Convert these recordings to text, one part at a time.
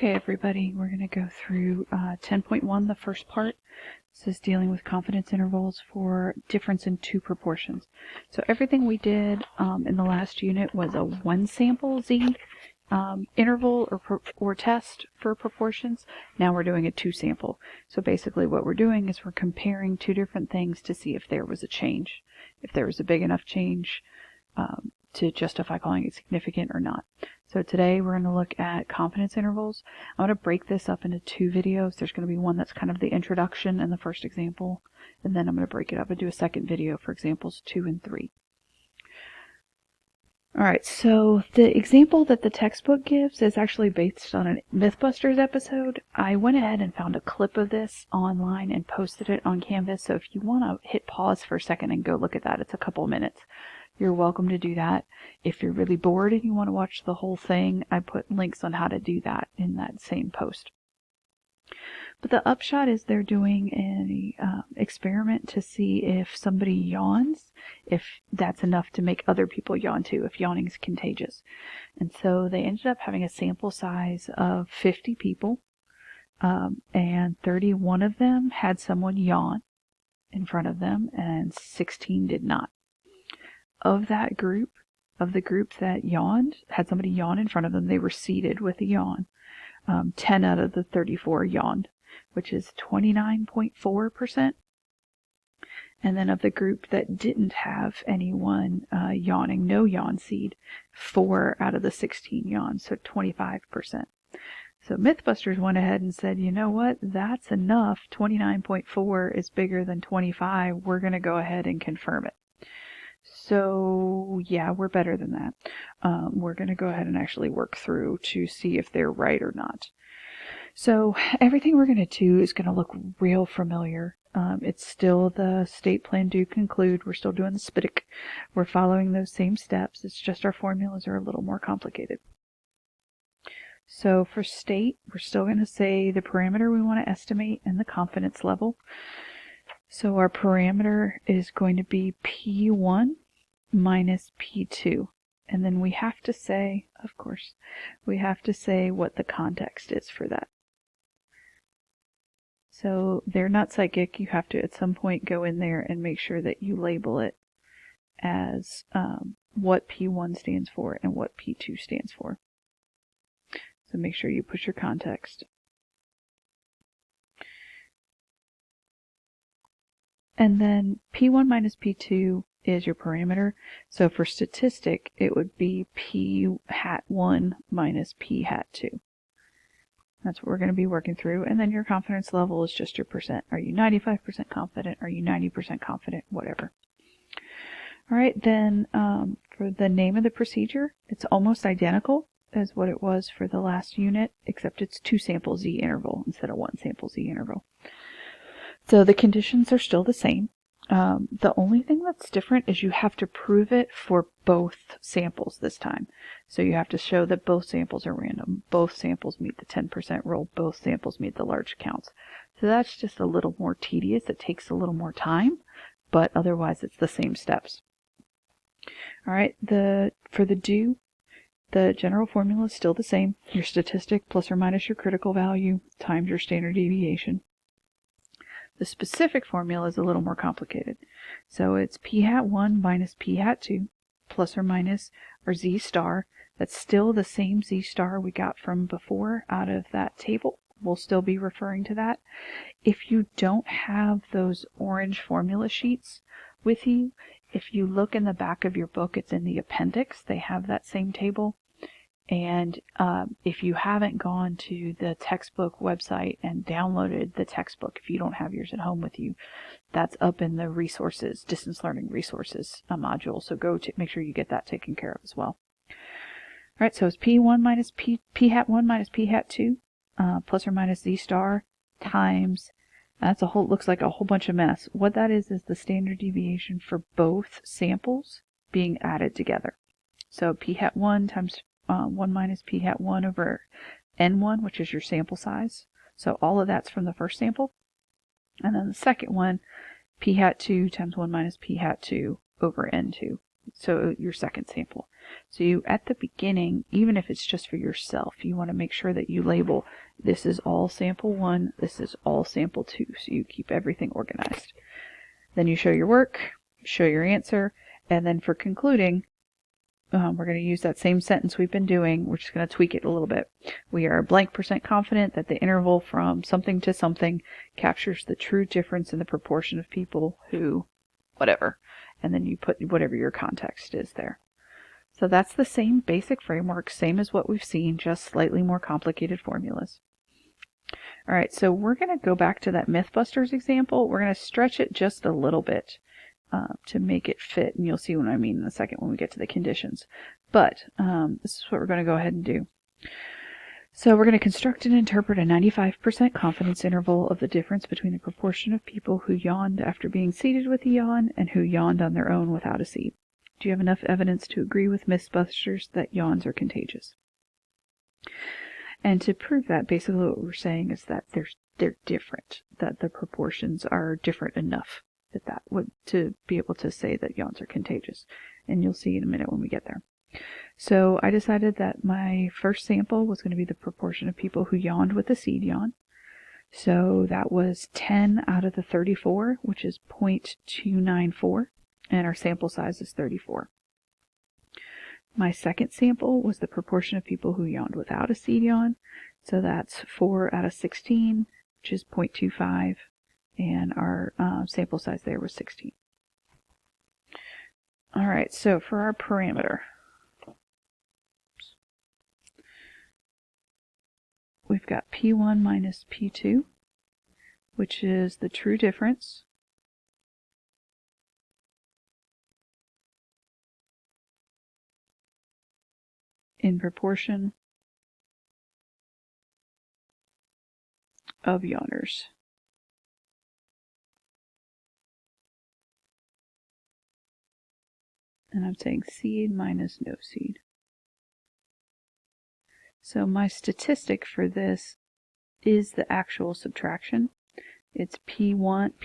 Okay, everybody, we're going to go through 10.1, the first part. This is dealing with confidence intervals for difference in two proportions. So everything we did in the last unit was a one sample Z interval or test for proportions. Now we're doing a two sample. So basically what we're doing is we're comparing two different things to see if there was a change, if there was a big enough change to justify calling it significant or not. So today we're going to look at confidence intervals. I'm going to break this up into two videos. There's going to be one that's kind of the introduction and the first example, and then I'm going to break it up and do a second video for examples 2 and 3. Alright, so the example that the textbook gives is actually based on a Mythbusters episode. I went ahead and found a clip of this online and posted it on Canvas, so if you want to hit pause for a second and go look at that, it's a couple minutes. You're welcome to do that. If you're really bored and you want to watch the whole thing, I put links on how to do that in that same post. But the upshot is they're doing an experiment to see if somebody yawns, if that's enough to make other people yawn too, if yawning is contagious. And so they ended up having a sample size of 50 people, and 31 of them had someone yawn in front of them, and 16 did not. Of that group, of the group that yawned, had somebody yawn in front of them, they were seated with a yawn. 10 out of the 34 yawned, which is 29.4%. And then of the group that didn't have anyone yawning, no yawn seed, 4 out of the 16 yawned, so 25%. So Mythbusters went ahead and said, you know what, that's enough. 29.4 is bigger than 25. We're going to go ahead and confirm it. So yeah, we're better than that. We're going to go ahead and actually work through to see if they're right or not. So everything we're going to do is going to look real familiar. It's still the state plan do conclude. We're still doing the SPIDIC. We're following those same steps. It's just our formulas are a little more complicated. So for state, we're still going to say the parameter we want to estimate and the confidence level. So our parameter is going to be P1 minus P2. And then we have to say, of course, we have to say what the context is for that. So they're not psychic. You have to at some point go in there and make sure that you label it as what P1 stands for and what P2 stands for. So make sure you put your context. And then P1 minus P2 is your parameter. So for statistic, it would be P hat 1 minus P hat 2. That's what we're going to be working through. And then your confidence level is just your percent. Are you 95% confident? Are you 90% confident? Whatever. All right, then for the name of the procedure, it's almost identical as what it was for the last unit, except it's 2 sample Z interval instead of 1 sample Z interval. So the conditions are still the same. The only thing that's different is you have to prove it for both samples this time. So you have to show that both samples are random. Both samples meet the 10% rule. Both samples meet the large counts. So that's just a little more tedious. It takes a little more time, but otherwise it's the same steps. All right, for the do, the general formula is still the same. Your statistic plus or minus your critical value times your standard deviation. The specific formula is a little more complicated. So it's P hat 1 minus P hat 2 plus or minus our Z star. That's still the same Z star we got from before out of that table. We'll still be referring to that. If you don't have those orange formula sheets with you, if you look in the back of your book, it's in the appendix. They have that same table. And if you haven't gone to the textbook website and downloaded the textbook, if you don't have yours at home with you, that's up in the resources, distance learning resources module. So go to make sure you get that taken care of as well. All right, so it's P1 minus P hat 1 minus P hat 2 plus or minus Z star times, that's a whole, looks like a whole bunch of mess. What that is the standard deviation for both samples being added together. So P hat 1 times 1 minus P hat 1 over N1, which is your sample size. So all of that's from the first sample. And then the second one, P hat 2 times 1 minus P hat 2 over N2. So your second sample. So you, at the beginning, even if it's just for yourself, you want to make sure that you label, this is all sample 1, this is all sample 2, so you keep everything organized. Then you show your work, show your answer, and then for concluding, we're going to use that same sentence we've been doing. We're just going to tweak it a little bit. We are blank % confident that the interval from something to something captures the true difference in the proportion of people who, whatever. And then you put whatever your context is there. So that's the same basic framework, same as what we've seen, just slightly more complicated formulas. All right, so we're going to go back to that Mythbusters example. We're going to stretch it just a little bit. To make it fit, and you'll see what I mean in a second when we get to the conditions. But this is what we're going to go ahead and do. So we're going to construct and interpret a 95% confidence interval of the difference between the proportion of people who yawned after being seeded with a yawn and who yawned on their own without a seed. Do you have enough evidence to agree with Mythbusters that yawns are contagious? And to prove that, basically what we're saying is that they're different, that the proportions are different enough that would to be able to say that yawns are contagious. And you'll see in a minute when we get there. So I decided that my first sample was going to be the proportion of people who yawned with a seed yawn. So that was 10 out of the 34, which is 0.294, and our sample size is 34. My second sample was the proportion of people who yawned without a seed yawn. So that's 4 out of 16, which is 0.25. And our sample size there was 16. All right, so for our parameter, we've got P1 minus P2, which is the true difference in proportion of yawners. And I'm saying seed minus no seed. So my statistic for this is the actual subtraction. It's p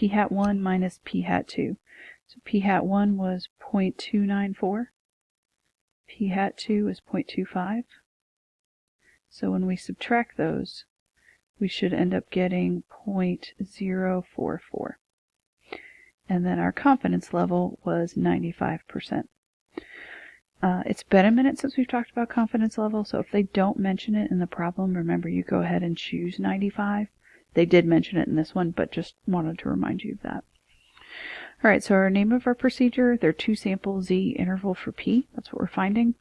hat 1 minus p hat 2. So p hat 1 was 0.294. P hat 2 is 0.25. So when we subtract those, we should end up getting 0.044. And then our confidence level was 95%. It's been a minute since we've talked about confidence level, so if they don't mention it in the problem, remember you go ahead and choose 95. They did mention it in this one, but just wanted to remind you of that. All right, so our name of our procedure, they're 2 sample Z interval for P. That's what we're finding.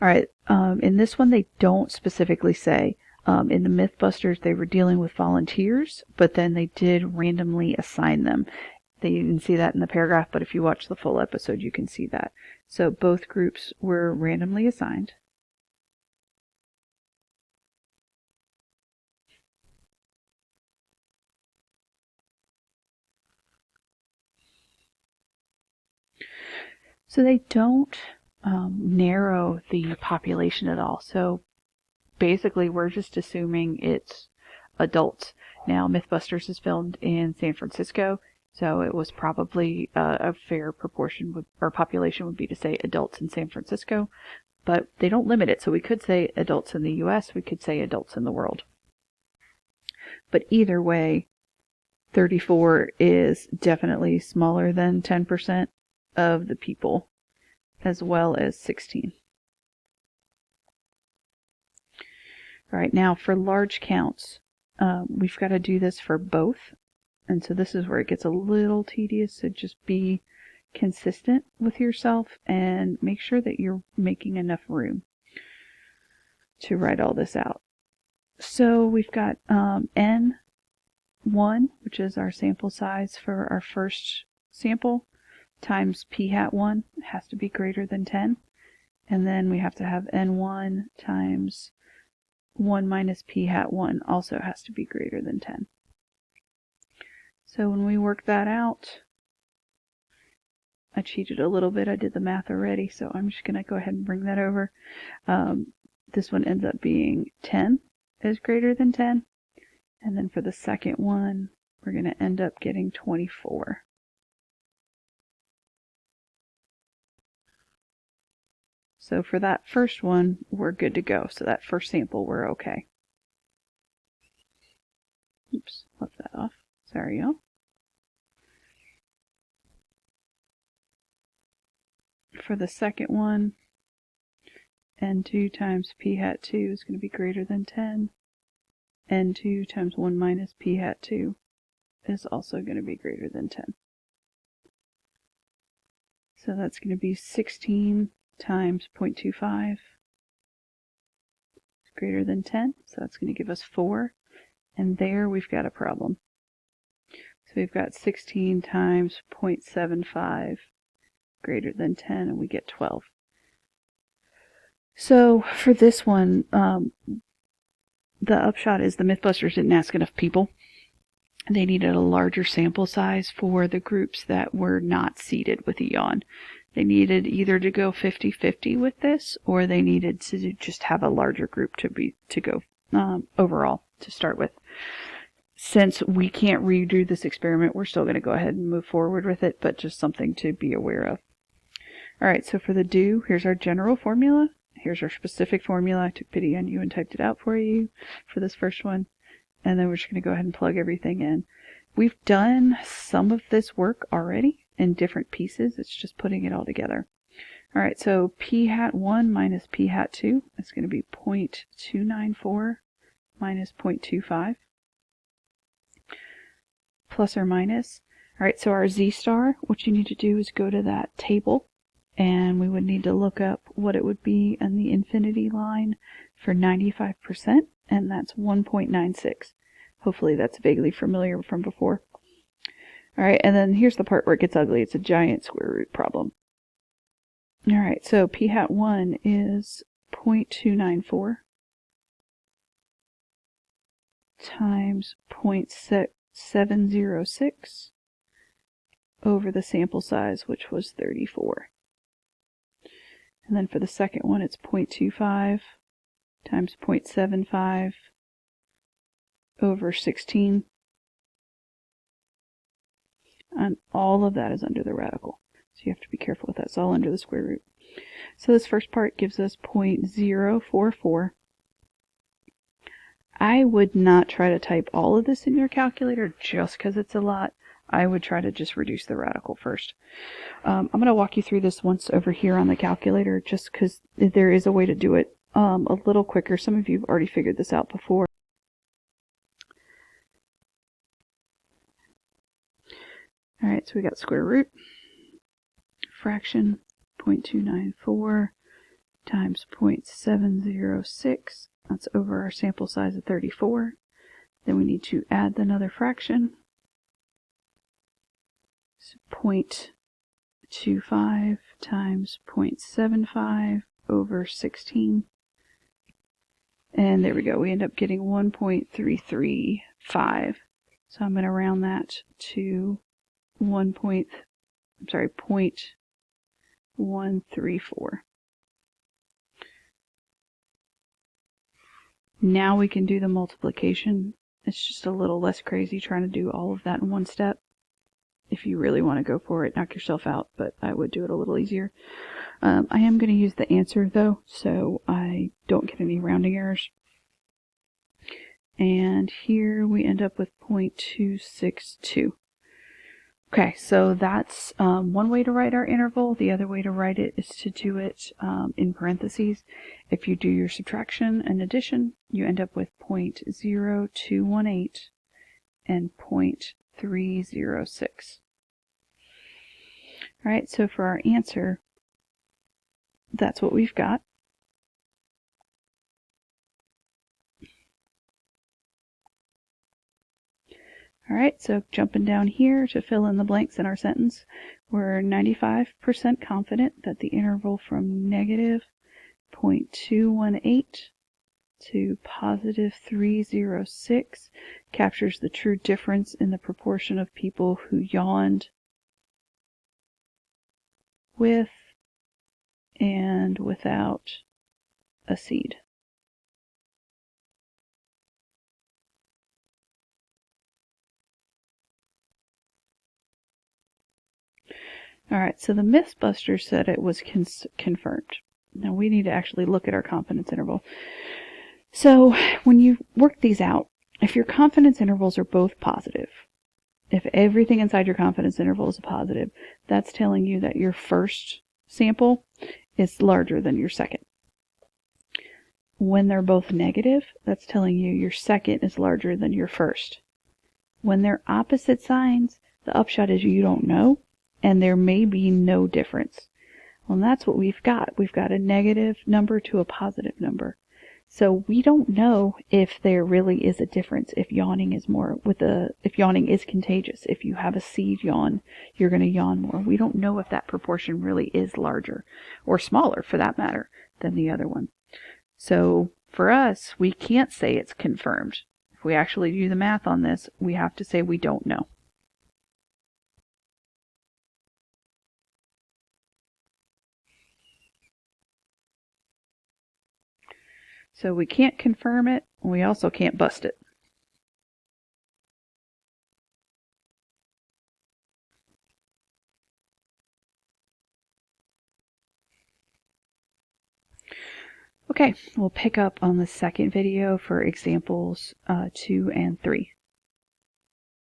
All right, in this one they don't specifically say. In the Mythbusters, they were dealing with volunteers, but then they did randomly assign them. You didn't see that in the paragraph, but if you watch the full episode, you can see that. So both groups were randomly assigned. So they don't narrow the population at all. So basically, we're just assuming it's adults. Now, Mythbusters is filmed in San Francisco, so it was probably a fair proportion, or population would be to say adults in San Francisco, but they don't limit it. So we could say adults in the US, we could say adults in the world. But either way, 34 is definitely smaller than 10% of the people, as well as 16. All right, now for large counts, we've got to do this for both. And so this is where it gets a little tedious, so just be consistent with yourself and make sure that you're making enough room to write all this out. So we've got N1, which is our sample size for our first sample, times P hat 1, it has to be greater than 10. And then we have to have N1 times 1 minus P hat 1 also has to be greater than 10. So when we work that out, I cheated a little bit. I did the math already, so I'm just going to go ahead and bring that over. This one ends up being 10 is greater than 10. And then for the second one, we're going to end up getting 24. So for that first one, we're good to go. So that first sample, we're okay. Oops, left that off. Sorry, y'all. For the second one, N2 times p hat 2 is going to be greater than 10. N2 times 1 minus p hat 2 is also going to be greater than 10. So that's going to be 16 times 0.25 greater than 10. So that's going to give us 4. And there we've got a problem. So we've got 16 times 0.75 greater than 10, and we get 12. So for this one, the upshot is the Mythbusters didn't ask enough people. They needed a larger sample size for the groups that were not seeded with Aeon. They needed either to go 50-50 with this, or they needed to just have a larger group to go overall to start with. Since we can't redo this experiment, we're still going to go ahead and move forward with it, but just something to be aware of. Alright, so for the do, here's our general formula. Here's our specific formula. I took pity on you and typed it out for you for this first one. And then we're just going to go ahead and plug everything in. We've done some of this work already in different pieces. It's just putting it all together. Alright, so p hat 1 minus p hat 2 is going to be 0.294 minus 0.25. Plus or minus. Alright, so our z star, what you need to do is go to that table, and we would need to look up what it would be on the infinity line for 95%, and that's 1.96. Hopefully that's vaguely familiar from before. Alright, and then here's the part where it gets ugly. It's a giant square root problem. Alright, so p hat 1 is 0.294 times 0.706 over the sample size, which was 34. And then for the second one, it's 0.25 times 0.75 over 16. And all of that is under the radical. So you have to be careful with that. It's all under the square root. So this first part gives us 0.044. I would not try to type all of this in your calculator just because it's a lot. I would try to just reduce the radical first. I'm going to walk you through this once over here on the calculator just because there is a way to do it a little quicker. Some of you have already figured this out before. Alright, so we got square root, fraction, 0.294 times 0.706. That's over our sample size of 34. Then we need to add another fraction. So 0.25 times 0.75 over 16. And there we go. We end up getting 1.335. So I'm going to round that to 0.134. Now we can do the multiplication. It's just a little less crazy trying to do all of that in one step. If you really want to go for it, knock yourself out, but I would do it a little easier. I am going to use the answer though, so I don't get any rounding errors. And here we end up with 0.262. Okay, so that's one way to write our interval. The other way to write it is to do it in parentheses. If you do your subtraction and addition, you end up with 0.0218 and 0.306. Alright, so for our answer, that's what we've got. Alright, so jumping down here to fill in the blanks in our sentence, we're 95% confident that the interval from negative 0.218 to positive 306 captures the true difference in the proportion of people who yawned with and without a seed. Alright, so the Mythbusters said it was confirmed. Now we need to actually look at our confidence interval. So when you work these out, if your confidence intervals are both positive, if everything inside your confidence interval is a positive, that's telling you that your first sample is larger than your second. When they're both negative, that's telling you your second is larger than your first. When they're opposite signs, the upshot is you don't know, and there may be no difference. Well, that's what we've got. We've got a negative number to a positive number. So we don't know if there really is a difference if yawning is if yawning is contagious. If you have a seed yawn, you're going to yawn more. We don't know if that proportion really is larger or smaller, for that matter, than the other one. So for us, we can't say it's confirmed. If we actually do the math on this, we have to say we don't know. So we can't confirm it, and we also can't bust it. Okay, we'll pick up on the second video for examples 2 and 3.